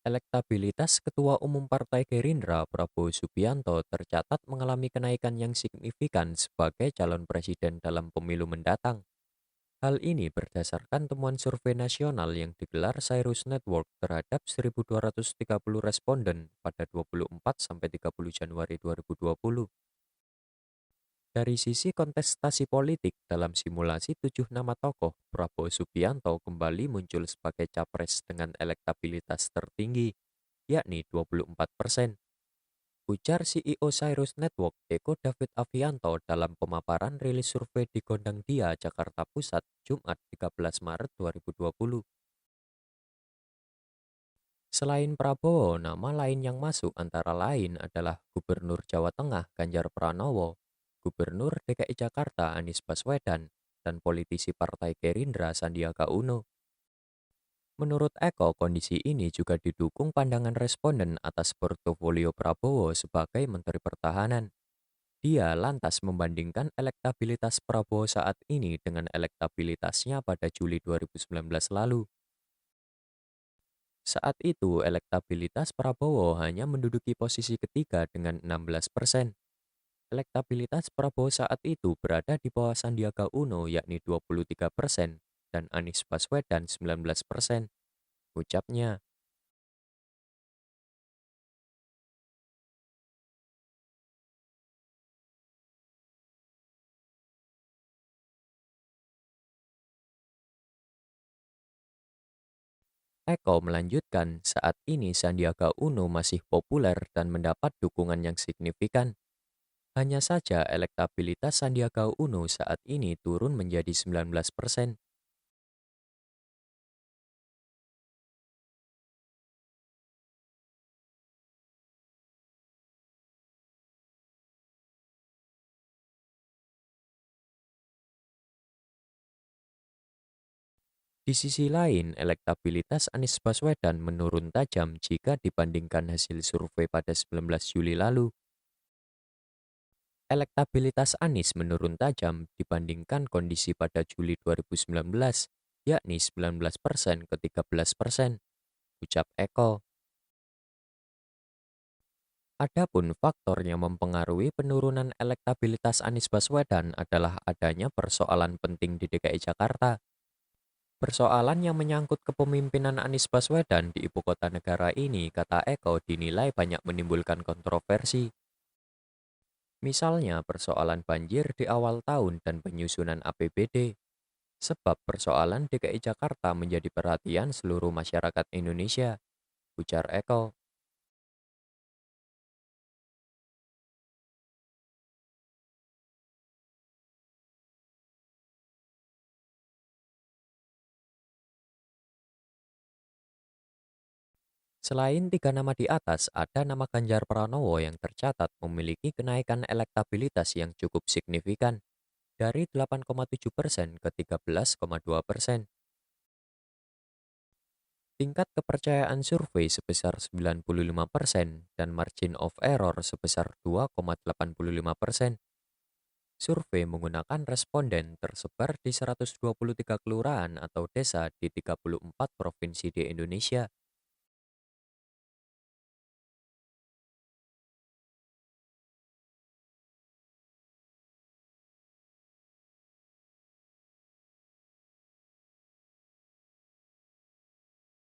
Elektabilitas Ketua Umum Partai Gerindra Prabowo Subianto tercatat mengalami kenaikan yang signifikan sebagai calon presiden dalam pemilu mendatang. Hal ini berdasarkan temuan survei nasional yang digelar Cyrus Network terhadap 1.230 responden pada 24-30 Januari 2020. Dari sisi kontestasi politik, dalam simulasi 7 nama tokoh, Prabowo Subianto kembali muncul sebagai capres dengan elektabilitas tertinggi, yakni 24%. Ujar CEO Cyrus Network, Eko David Avianto dalam pemaparan rilis survei di Gondang Dia, Jakarta Pusat, Jumat 13 Maret 2020. Selain Prabowo, nama lain yang masuk antara lain adalah Gubernur Jawa Tengah Ganjar Pranowo, Gubernur DKI Jakarta Anies Baswedan, dan politisi Partai Gerindra Sandiaga Uno. Menurut Eko, kondisi ini juga didukung pandangan responden atas portofolio Prabowo sebagai Menteri Pertahanan. Dia lantas membandingkan elektabilitas Prabowo saat ini dengan elektabilitasnya pada Juli 2019 lalu. Saat itu, elektabilitas Prabowo hanya menduduki posisi ketiga dengan 16%. Elektabilitas Prabowo saat itu berada di bawah Sandiaga Uno yakni 23% dan Anies Baswedan 19%. Ucapnya, Eko melanjutkan, saat ini Sandiaga Uno masih populer dan mendapat dukungan yang signifikan. Hanya saja elektabilitas Sandiaga Uno saat ini turun menjadi 19%. Di sisi lain, elektabilitas Anies Baswedan menurun tajam jika dibandingkan hasil survei pada 19 Juli lalu. Elektabilitas Anies menurun tajam dibandingkan kondisi pada Juli 2019, yakni 19% ke 13%, ucap Eko. Adapun faktor yang mempengaruhi penurunan elektabilitas Anies Baswedan adalah adanya persoalan penting di DKI Jakarta. Persoalan yang menyangkut kepemimpinan Anies Baswedan di ibu kota negara ini, kata Eko, dinilai banyak menimbulkan kontroversi. Misalnya persoalan banjir di awal tahun dan penyusunan APBD. Sebab persoalan DKI Jakarta menjadi perhatian seluruh masyarakat Indonesia, ujar Eko. Selain 3 nama di atas, ada nama Ganjar Pranowo yang tercatat memiliki kenaikan elektabilitas yang cukup signifikan dari 8,7% ke 13,2%. Tingkat kepercayaan survei sebesar 95% dan margin of error sebesar 2,85%. Survei menggunakan responden tersebar di 123 kelurahan atau desa di 34 provinsi di Indonesia.